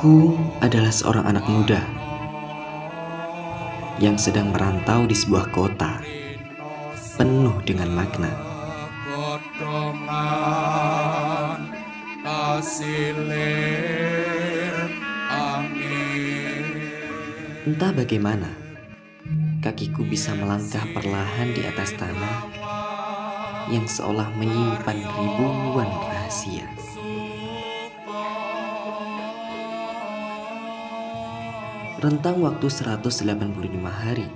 Aku adalah seorang anak muda yang sedang merantau di sebuah kota penuh dengan makna. Entah bagaimana kakiku bisa melangkah perlahan di atas tanah yang seolah menyimpan ribuan rahasia. Rentang waktu 185 hari,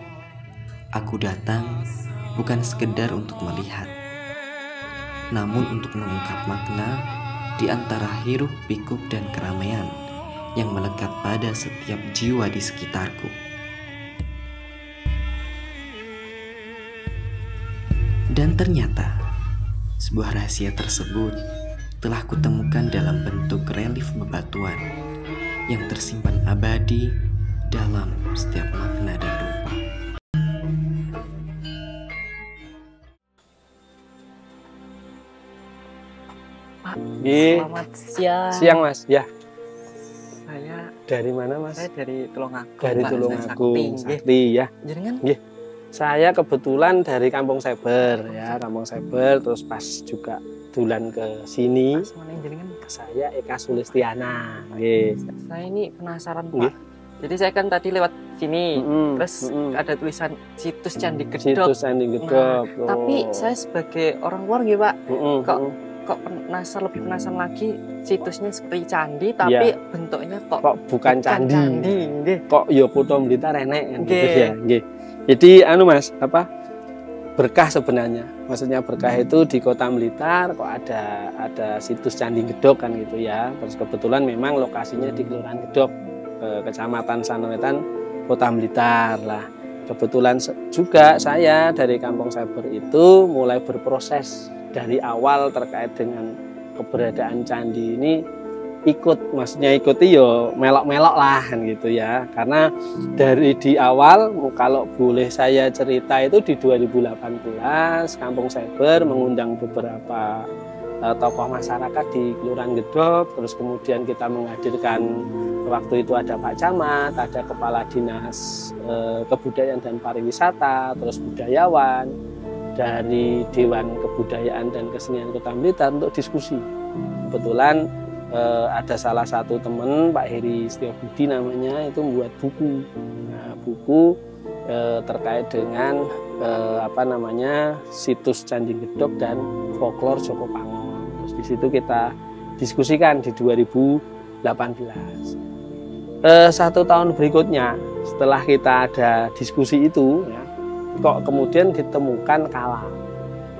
aku datang bukan sekedar untuk melihat, namun untuk mengungkap makna di antara hiruk pikuk dan keramaian yang melekat pada setiap jiwa di sekitarku. Dan ternyata, sebuah rahasia tersebut telah kutemukan dalam bentuk relief bebatuan yang tersimpan abadi dalam setiap makna dan rupa. Pak, selamat siang. Siang Mas, ya. Saya Dari mana Mas? Saya dari Tulungagung. Dari Pak, Tulungagung, Sakti, Sakti ya. Jenengan? Nggih. Saya kebetulan dari Kampung Seber ya, Kampung Seber, terus pas juga dulan ke sini. Mas, mana yang jenengan? Saya Eka Sulistiana. Nggih. Saya ini penasaran Nggih. Pak. Jadi saya kan tadi lewat sini, terus ada tulisan situs Candi Gedog. Situs Candi Gedog. Nah, tapi saya sebagai orang luar nggih Pak, kok lebih penasaran lagi situsnya seperti candi, tapi bentuknya kok bukan candi. Nggih. Kok ya Kutha Blitar enek gitu Nggih. ya. Nggih. Jadi Mas, berkah sebenarnya. Maksudnya berkah itu di Kota Blitar kok ada situs Candi Gedog kan gitu ya. Terus kebetulan memang lokasinya di Kelurahan Gedog, Kecamatan Sanowetan, Kota Blitar lah. Kebetulan juga saya dari Kampung Seber itu mulai berproses dari awal terkait dengan keberadaan candi ini, maksudnya ikuti yo melok-melok lah kan gitu ya. Karena dari di awal, kalau boleh saya cerita, itu di 2018 Kampung Seber mengundang beberapa tokoh masyarakat di Kelurahan Gedog. Terus kemudian kita menghadirkan, waktu itu ada Pak Camat, ada Kepala Dinas Kebudayaan dan Pariwisata, terus budayawan dari Dewan Kebudayaan dan Kesenian Kota Blitar untuk diskusi. Kebetulan ada salah satu teman, Pak Heri Setiobudi namanya, itu membuat buku. Nah, buku terkait dengan situs Candi Gedog dan folklor Joko Pangong. Terus di situ kita diskusikan di 2018. 1 tahun berikutnya setelah kita ada diskusi itu ya, kok kemudian ditemukan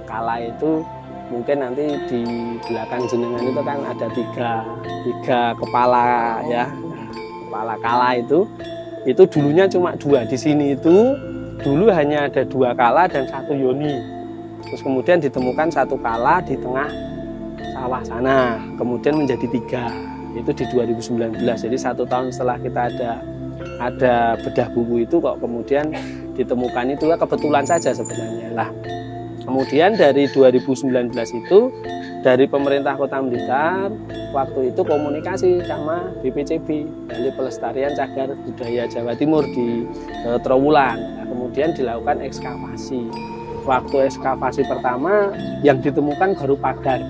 kala itu mungkin nanti di belakang jenengan itu kan ada tiga kepala ya. Nah, kepala kala itu dulunya cuma 2. Di sini itu dulu hanya ada 2 kala dan 1 yoni. Terus kemudian ditemukan 1 kala di tengah sawah sana, kemudian menjadi 3. Itu di 2019. Jadi 1 tahun setelah kita ada bedah buku itu kok kemudian ditemukan itu, kebetulan saja sebenarnya lah. Kemudian dari 2019 itu dari pemerintah Kota Blitar waktu itu komunikasi sama BPCB, Balai Pelestarian Cagar Budaya Jawa Timur di Trowulan. Nah, kemudian dilakukan ekskavasi. Waktu ekskavasi pertama yang ditemukan baru pagar.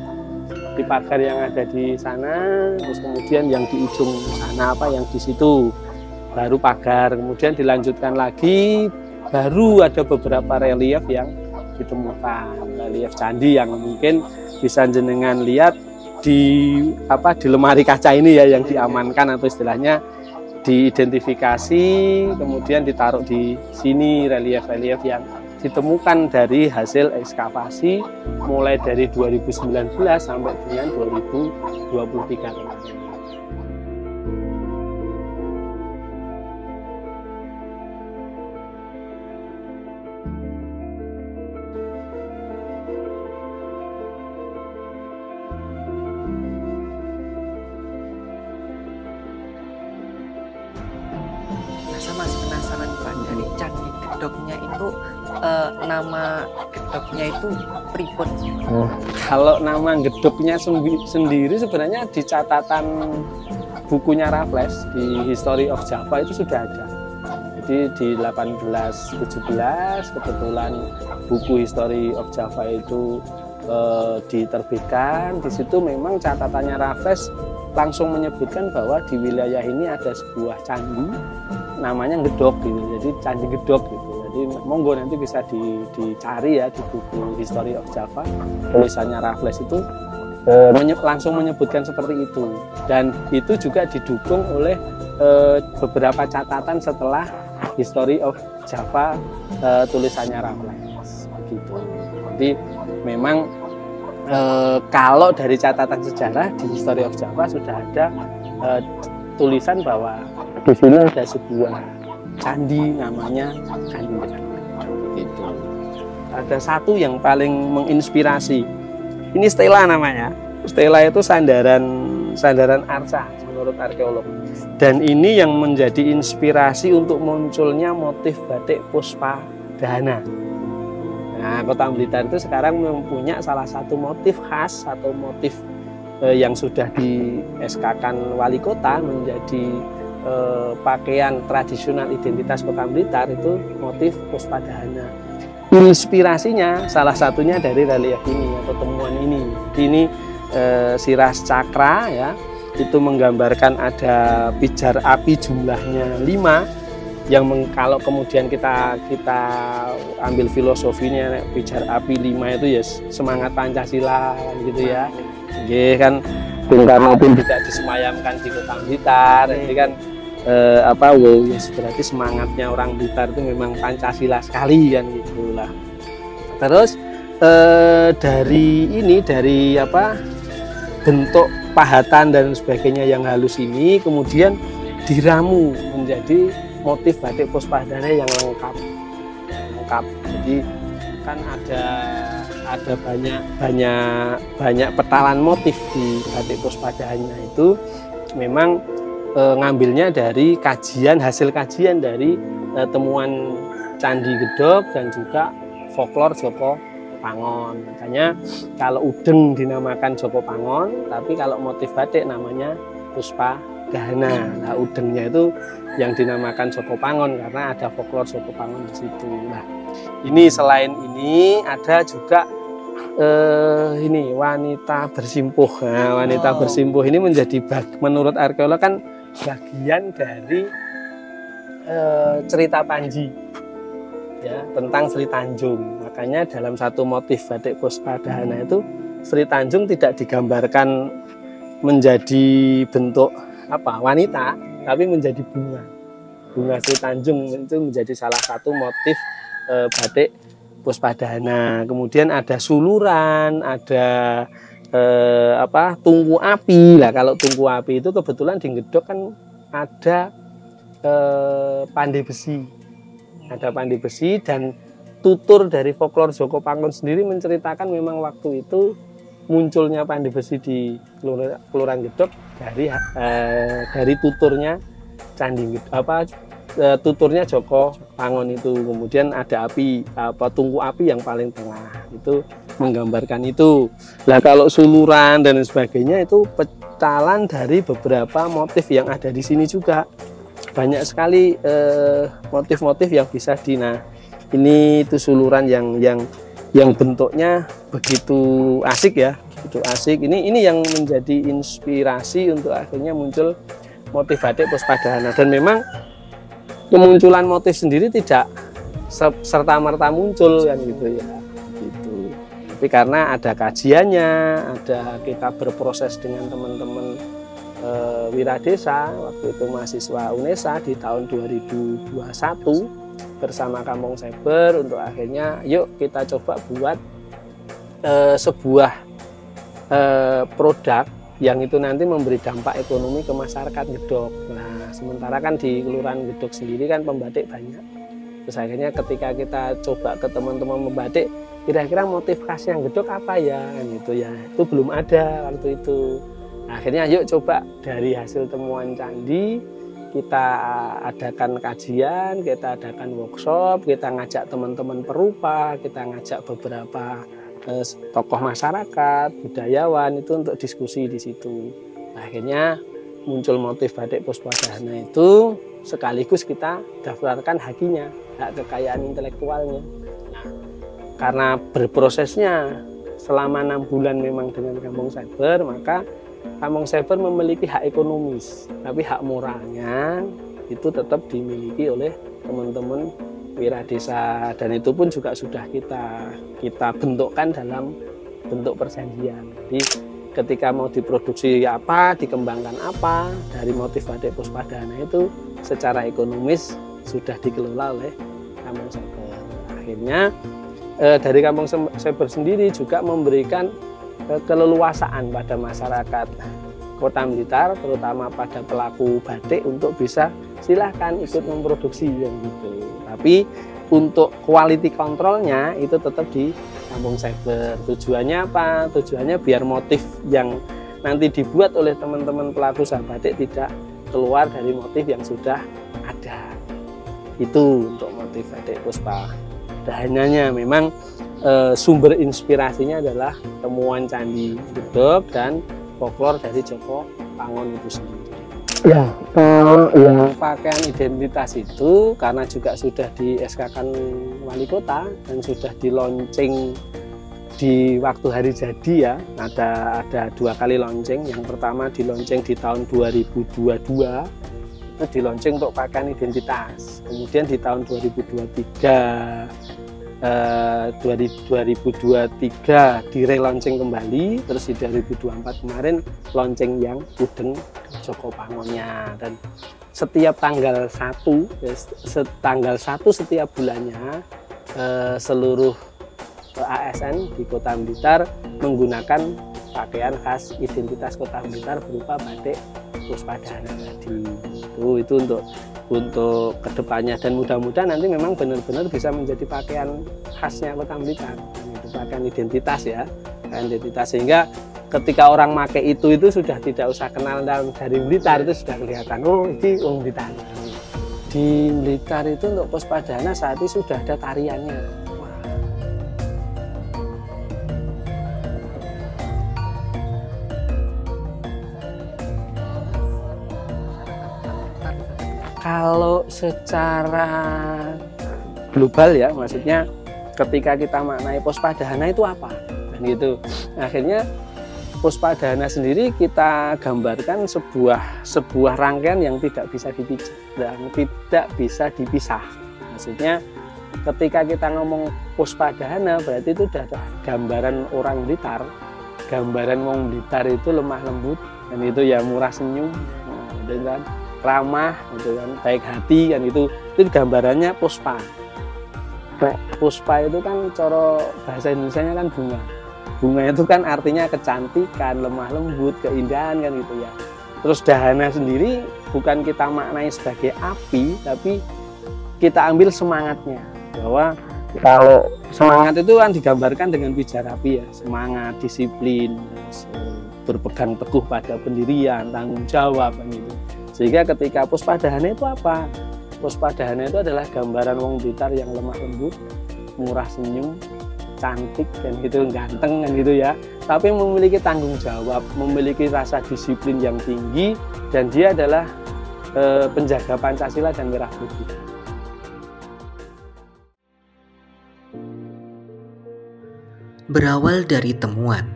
Di pagar yang ada di sana, terus kemudian yang di ujung sana yang di situ baru pagar. Kemudian dilanjutkan lagi, baru ada beberapa relief yang ditemukan, relief candi yang mungkin bisa jenengan lihat di lemari kaca ini ya, yang diamankan atau istilahnya diidentifikasi, kemudian ditaruh di sini relief-relief yang ditemukan dari hasil ekskavasi mulai dari 2019 sampai dengan 2023 kemarin. Mas, penasaran Pak, dari Candi Gedognya itu nama gedognya itu pripun? Kalau nama gedognya sendiri sebenarnya di catatan bukunya Raffles di History of Java itu sudah ada. Jadi di 1817 kebetulan buku History of Java itu diterbitkan. Di situ memang catatannya Raffles langsung menyebutkan bahwa di wilayah ini ada sebuah candi namanya Gedog gitu. Jadi Candi Gedog gitu. Jadi monggo nanti bisa dicari ya di buku History of Java, tulisannya Raffles itu langsung menyebutkan seperti itu, dan itu juga didukung oleh beberapa catatan setelah History of Java tulisannya Raffles gitu. Jadi memang kalau dari catatan sejarah di History of Java sudah ada tulisan bahwa di sini ada sebuah candi namanya Candi gitu. Ada satu yang paling menginspirasi. Ini stela namanya. Stela itu sandaran arca menurut arkeolog. Dan ini yang menjadi inspirasi untuk munculnya motif batik Puspadana. Nah, Kota Blitar itu sekarang mempunyai salah satu motif khas atau motif yang sudah di SK-kan wali kota menjadi pakaian tradisional identitas Kota Blitar, itu motif Puspadana. Inspirasinya salah satunya dari relief ini atau temuan ini. Ini siras cakra ya, itu menggambarkan ada pijar api jumlahnya 5 yang kalau kemudian kita ambil filosofinya, pijar api 5 itu ya semangat Pancasila gitu ya. Oke, kan Bung Karno pun tidak disemayamkan di Kota Blitar, jadi kan yes, berarti semangatnya orang Blitar itu memang Pancasila sekali kan gitulah. Terus dari bentuk pahatan dan sebagainya yang halus ini kemudian diramu menjadi motif batik Puspadana yang lengkap. Jadi kan ada banyak petalan motif di batik Puspadana itu memang ngambilnya dari hasil kajian dari temuan Candi Gedog dan juga folklor Joko Pangon. Makanya kalau udeng dinamakan Joko Pangon, tapi kalau motif batik namanya Puspadana. Nah, udengnya itu yang dinamakan Joko Pangon karena ada folklor Joko Pangon di situ. Nah, ini selain ini ada juga ini wanita bersimpuh. Nah, wanita bersimpuh ini menjadi menurut arkeolog kan bagian dari cerita Panji ya, tentang Sri Tanjung. Makanya dalam satu motif batik Puspadana itu Sri Tanjung tidak digambarkan menjadi bentuk wanita, tapi menjadi bunga Sri Tanjung. Itu menjadi salah satu motif batik Puspadana. Kemudian ada suluran, ada tungku api. Lah kalau tungku api itu kebetulan di Gedog kan ada pandai besi. Ada pandai besi, dan tutur dari folklor Joko Pangon sendiri menceritakan memang waktu itu munculnya pandai besi di Kelurahan Gedog dari tuturnya tuturnya Joko Pangon itu. Kemudian ada tungku api yang paling tengah itu menggambarkan itu. Nah, kalau suluran dan sebagainya itu pecalan dari beberapa motif yang ada di sini juga. Banyak sekali motif-motif yang bisa ini itu suluran yang bentuknya begitu asik ya, begitu asik. Ini yang menjadi inspirasi untuk akhirnya muncul motif batik Puspadana. Dan memang kemunculan motif sendiri tidak serta-merta muncul kan gitu ya. Gitu. Tapi karena ada kajiannya, ada kita berproses dengan teman-teman Wiradesa, waktu itu mahasiswa UNESA di tahun 2021 bersama Kampung Cyber, untuk akhirnya yuk kita coba buat sebuah produk yang itu nanti memberi dampak ekonomi ke masyarakat Gedog. Nah, sementara kan di Kelurahan Gedog sendiri kan pembatik banyak. Terus akhirnya ketika kita coba ke teman-teman membatik, kira-kira motif khasnya Gedog apa ya, gitu ya. Itu belum ada waktu itu. Akhirnya yuk coba dari hasil temuan candi kita adakan kajian, kita adakan workshop, kita ngajak teman-teman perupa, kita ngajak beberapa tokoh masyarakat, budayawan itu untuk diskusi di situ. Akhirnya muncul motif batik Puspadana itu sekaligus kita daftarkan hakinya, hak kekayaan intelektualnya. Nah, karena berprosesnya selama 6 bulan memang dengan Kampung Cyber, maka Kampung Cyber memiliki hak ekonomis, tapi hak moralnya itu tetap dimiliki oleh teman-teman Wira Desa, dan itu pun juga sudah kita bentukkan dalam bentuk perjanjian. Jadi ketika mau diproduksi apa, dikembangkan apa dari motif batik Puspadana itu secara ekonomis sudah dikelola oleh Kampung Cyber. Akhirnya dari Kampung Cyber sendiri juga memberikan keleluasaan pada masyarakat Kota Blitar, terutama pada pelaku batik untuk bisa silahkan ikut memproduksi yang gitu. Tapi untuk quality controlnya itu tetap di Kampung Cyber. Tujuannya apa? Tujuannya biar motif yang nanti dibuat oleh teman-teman pelaku usaha batik tidak keluar dari motif yang sudah ada. Itu untuk motif batik Puspadana. Memang sumber inspirasinya adalah temuan Candi Gedog dan folklor dari Joko Pangon itu sendiri. Ya, kalau yang pakaian identitas itu karena juga sudah di SK-kan Wali Kota dan sudah di launching di waktu hari jadi ya, ada 2 kali launching. Yang pertama di launching di tahun 2022 itu di launching untuk pakaian identitas. Kemudian di tahun 2023 di relaunching kembali, terus di 2024 kemarin launching yang udeng Joko Pangonnya. Dan setiap tanggal 1 setiap bulannya seluruh ASN di Kota Blitar menggunakan pakaian khas identitas Kota Blitar berupa batik Puspadana tadi. Itu untuk kedepannya, dan mudah-mudahan nanti memang benar-benar bisa menjadi pakaian khasnya Kota Blitar. Itu pakaian identitas ya, pakaian identitas, sehingga ketika orang pakai itu sudah tidak usah kenal dari Blitar, itu sudah kelihatan, oh ini orang Blitar. Di Blitar itu untuk Puspadana saat ini sudah ada tariannya. Kalau secara global ya, maksudnya ketika kita maknai Puspadana itu apa, dan gitu. Akhirnya Puspadana sendiri kita gambarkan sebuah rangkaian yang tidak bisa dipisah dan tidak bisa dipisah. Maksudnya ketika kita ngomong Puspadana berarti itu sudah ada gambaran orang Blitar, gambaran wong Blitar itu lemah lembut, dan itu ya murah senyum, dan ramah, gitu kan, baik hati, kan itu gambarannya puspa. Puspa itu kan cara bahasa Indonesianya kan bunga. Bunga itu kan artinya kecantikan, lemah lembut, keindahan, kan gitu ya. Terus dahana sendiri bukan kita maknai sebagai api, tapi kita ambil semangatnya, bahwa kalau semangat itu kan digambarkan dengan pijar api ya, semangat, disiplin, berpegang teguh pada pendirian, tanggung jawab, kan gitu. Sehingga ketika Puspadana itu apa? Puspadana itu adalah gambaran wong Blitar yang lemah lembut, murah senyum, cantik, dan gitu, ganteng, kan gitu ya. Tapi memiliki tanggung jawab, memiliki rasa disiplin yang tinggi, dan dia adalah penjaga Pancasila dan merah putih. Berawal dari temuan,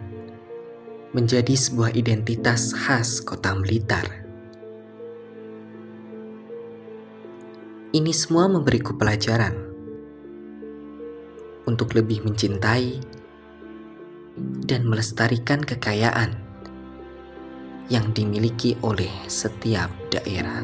menjadi sebuah identitas khas Kota Blitar. Ini semua memberiku pelajaran untuk lebih mencintai dan melestarikan kekayaan yang dimiliki oleh setiap daerah.